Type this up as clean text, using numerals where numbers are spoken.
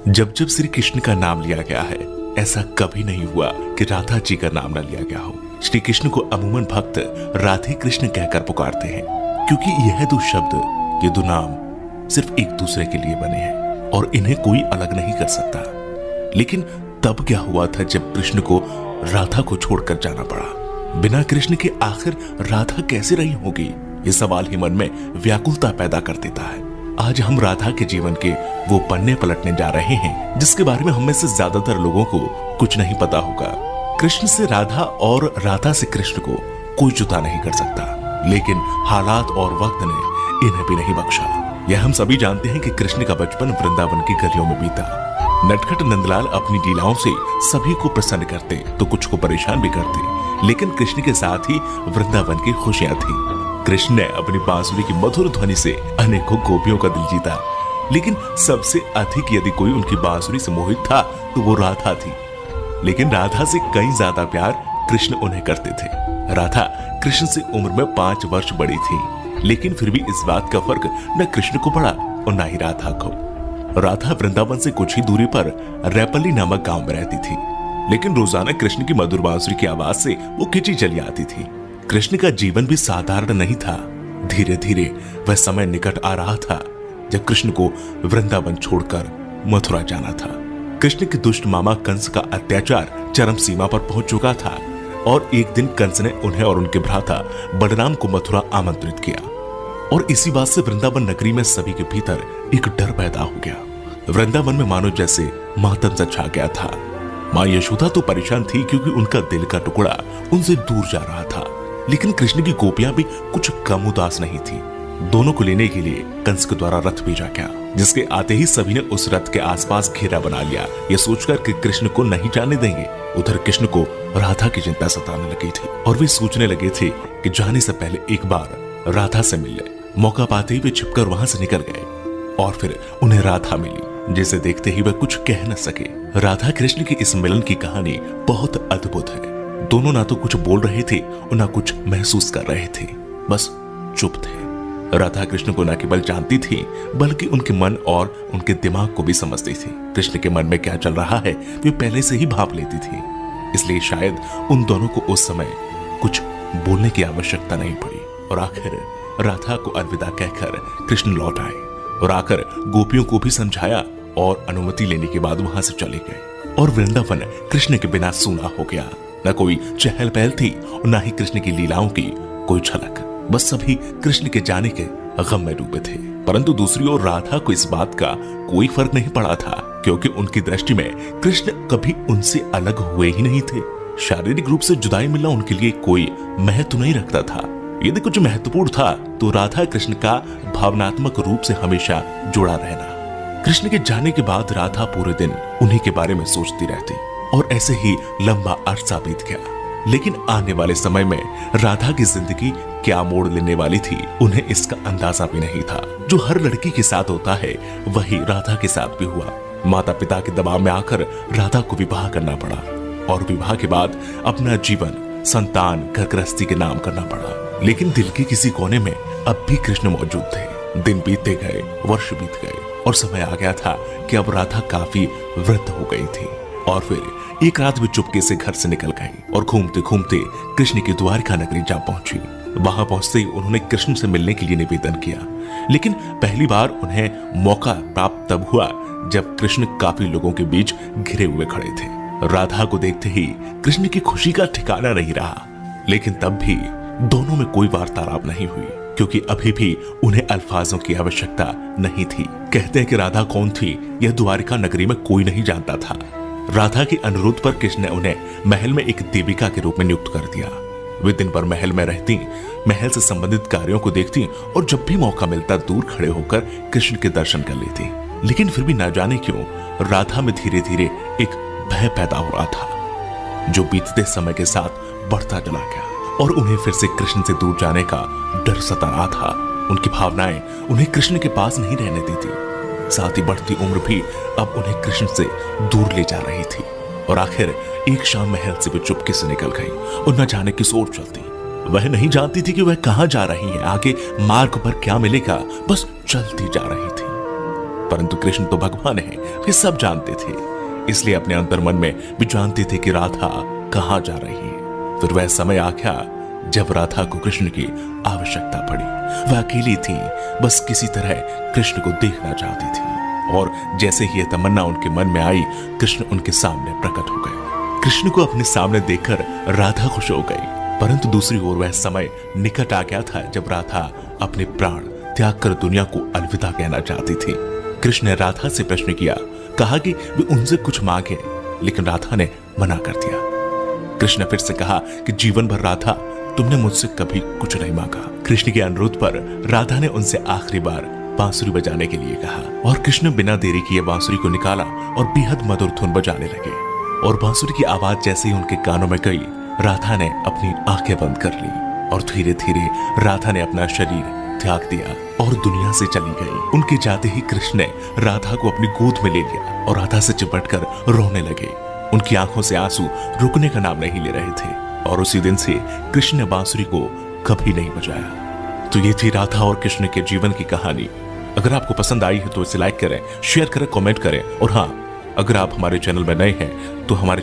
जब जब श्री कृष्ण का नाम लिया गया है, ऐसा कभी नहीं हुआ कि राधा जी का नाम न लिया गया हो। श्री कृष्ण को अमूमन भक्त राधे कृष्ण कहकर पुकारते हैं, क्योंकि यह दो शब्द, ये दो नाम सिर्फ एक दूसरे के लिए बने हैं और इन्हें कोई अलग नहीं कर सकता। लेकिन तब क्या हुआ था जब कृष्ण को राधा को छोड़कर जाना पड़ा? बिना कृष्ण के आखिर राधा कैसे रही होगी? ये सवाल ही मन में व्याकुलता पैदा कर देता है। आज हम राधा के जीवन के वो पन्ने पलटने जा रहे हैं जिसके बारे में हम में से ज्यादातर लोगों को कुछ नहीं पता होगा। कृष्ण से राधा और राधा से कृष्ण को कोई जुदा नहीं कर सकता, लेकिन हालात और वक्त ने इन्हें भी नहीं बख्शा। यह हम सभी जानते हैं कि कृष्ण का बचपन वृंदावन की गलियों में बीता। नटखट नंदलाल अपनी लीलाओं से सभी को प्रसन्न करते तो कुछ को परेशान भी करते, लेकिन कृष्ण के साथ ही वृंदावन की खुशियां थी। कृष्ण ने अपनी बांसुरी की मधुर ध्वनि से अनेकों गोपियों का दिल जीता, लेकिन सबसे अधिक यदि कोई उनकी बांसुरी से मोहित था तो वो राधा थी। लेकिन राधा से कहीं ज्यादा प्यार कृष्ण उन्हें करते थे। राधा कृष्ण से उम्र में 5 वर्ष बड़ी थी, लेकिन फिर भी इस बात का फर्क न कृष्ण को पड़ा और न ही राधा को। राधा वृंदावन से कुछ ही दूरी पर रैपल्ली नामक गांव में रहती थी, लेकिन रोजाना कृष्ण की मधुर बांसुरी की आवाज से वो खिंची चली आती थी। कृष्ण का जीवन भी साधारण नहीं था। धीरे धीरे वह समय निकट आ रहा था जब कृष्ण को वृंदावन छोड़कर मथुरा जाना था। कृष्ण के दुष्ट मामा कंस का अत्याचार चरम सीमा पर पहुंच चुका था और एक दिन कंस ने उन्हें और उनके भ्राता बलराम को मथुरा आमंत्रित किया, और इसी बात से वृंदावन नगरी में सभी के भीतर एक डर पैदा हो गया। वृंदावन में मानो जैसे मातम सा छा गया था। मां यशोदा तो परेशान थी क्योंकि उनका दिल का टुकड़ा उनसे दूर जा रहा था, लेकिन कृष्ण की गोपियां भी कुछ कम उदास नहीं थी। दोनों को लेने के लिए कंस के द्वारा रथ भेजा गया, जिसके आते ही सभी ने उस रथ के आसपास घेरा बना लिया, ये सोचकर कि कृष्ण को नहीं जाने देंगे। उधर कृष्ण को राधा की चिंता सताने लगी थी और वे सोचने लगे थे कि जाने से पहले एक बार राधा से मिल ले। मौका पाते ही वे छिपकर वहां से निकल गए और फिर उन्हें राधा मिली, जिसे देखते ही वे कुछ कह न सके। राधा कृष्ण की इस मिलन की कहानी बहुत अद्भुत है। दोनों ना तो कुछ बोल रहे थे और ना कुछ महसूस कर रहे थे, बस चुप थे। राधा कृष्ण को न केवल जानती थी बल्कि उनके मन और उनके दिमाग को भी समझती थी। कृष्ण के मन में क्या चल रहा है वे पहले से ही भाप लेती थी, इसलिए शायद उन दोनों को उस समय कुछ बोलने की आवश्यकता नहीं पड़ी। और आखिर राधा को अलविदा कहकर कृष्ण लौट आए और आकर गोपियों को भी समझाया और अनुमति लेने के बाद वहां से चले गए। और वृंदावन कृष्ण के बिना सूना हो गया। न कोई चहल पहल थी और न ही कृष्ण की लीलाओं की कोई झलक। बस सभी कृष्ण के जाने के गम में डूबे थे। परंतु दूसरी ओर राधा को इस बात का कोई फर्क नहीं पड़ा था, क्योंकि उनकी दृष्टि में कृष्ण कभी उनसे अलग हुए ही नहीं थे। शारीरिक रूप से जुदाई मिलना उनके लिए कोई महत्व नहीं रखता था। यदि कुछ महत्वपूर्ण था तो राधा कृष्ण का भावनात्मक रूप से हमेशा जुड़ा रहना। कृष्ण के जाने के बाद राधा पूरे दिन उन्हीं के बारे में सोचती रहती और ऐसे ही लंबा अरसा बीत गया। लेकिन आने वाले समय में राधा की जिंदगी क्या मोड़ लेने वाली थी उन्हें इसका अंदाजा भी नहीं था। जो हर लड़की के साथ होता है वही राधा के साथ भी हुआ। माता पिता के दबाव में आकर राधा को विवाह करना पड़ा और विवाह के बाद अपना जीवन संतान घर गृहस्थी के नाम करना पड़ा। लेकिन दिल के किसी कोने में अब भी कृष्ण मौजूद थे। दिन बीतते गए, वर्ष बीत गए और समय आ गया था कि अब राधा काफी वृद्ध हो गई थी। और फिर एक रात वे चुपके से घर से निकल गई और घूमते घूमते कृष्ण की द्वारिका नगरी जा पहुंची। वहां पहुंचते ही उन्होंने कृष्ण से मिलने के लिए निवेदन किया, लेकिन पहली बार उन्हें मौका प्राप्त तब हुआ जब कृष्ण काफी लोगों के बीच घिरे हुए खड़े थे। राधा को देखते ही कृष्ण की खुशी का ठिकाना नहीं रहा, लेकिन तब भी दोनों में कोई वार्तालाप नहीं हुई, क्योंकि अभी भी उन्हें अल्फाजों की आवश्यकता नहीं थी। कहते हैं कि राधा कौन थी यह द्वारिका नगरी में कोई नहीं जानता था। राधा के अनुरोध पर कृष्ण ने उन्हें महल में एक देविका के रूप में नियुक्त कर दिया। वे दिन भर महल में रहती, महल से संबंधित कार्यों को देखती और जब भी मौका मिलता दूर खड़े होकर कृष्ण के दर्शन कर लेती। लेकिन फिर भी न जाने क्यों राधा में धीरे धीरे एक भय पैदा हो रहा था, जो बीतते समय के साथ बढ़ता चला गया और उन्हें फिर से कृष्ण से दूर जाने का डर सता रहा था। उनकी भावनाएं उन्हें कृष्ण के पास नहीं रहने देती। साथ ही बढ़ती उम्र भी अब उन्हें कृष्ण से दूर ले जा रही थी। और आखिर एक शाम महल से भी चुपके से निकल गई और न जाने किस ओर चलती। वह नहीं जानती थी कि वह कहां जा रही है, आगे मार्ग पर क्या मिलेगा, बस चलती जा रही थी। परंतु कृष्ण तो भगवान है, वे सब जानते थे, इसलिए अपने अंतर्मन में भी जानते थे कि राधा कहां जा रही है। फिर वह समय आ गया जब राधा को कृष्ण की आवश्यकता पड़ी। वह अकेली थी, बस किसी तरह कृष्ण को देखना चाहती थी, और जैसे ही यह तमन्ना उनके मन में आई, कृष्ण उनके सामने प्रकट हो गए। कृष्ण को अपने सामने देखकर राधा खुश हो गई, परंतु दूसरी ओर वह समय निकट आ गया था जब राधा अपने प्राण त्याग कर दुनिया को अलविदा कहना चाहती थी। कृष्ण ने राधा से प्रश्न किया, कहा कि वे उनसे कुछ मांगे, लेकिन राधा ने मना कर दिया। कृष्ण ने फिर से कहा कि जीवन भर राधा, तुमने मुझसे कभी कुछ नहीं मांगा। कृष्ण के अनुरोध पर राधा ने उनसे आखिरी बार बांसुरी बजाने के लिए कहा, और कृष्ण बिना देरी किए बांसुरी को निकाला और बेहद मधुर धुन बजाने लगे। और बांसुरी की आवाज जैसे ही उनके कानों में गई, राधा ने अपनी आंखें बंद कर ली, और धीरे धीरे राधा ने अपना शरीर त्याग दिया और दुनिया से चली गई। उनके जाते ही कृष्ण ने राधा को अपनी गोद में ले लिया और राधा से चिपटकर रोने लगे। उनकी आंखों से आंसू रुकने का नाम नहीं ले रहे थे, और उसी दिन से कृष्ण ने बांसुरी को कभी नहीं बजाया। तो ये थी राधा और कृष्ण के जीवन की कहानी। अगर आपको पसंद आई है तो इसे लाइक करें, शेयर करें, कमेंट करें, और हाँ, अगर आप हमारे चैनल में नए हैं तो हमारे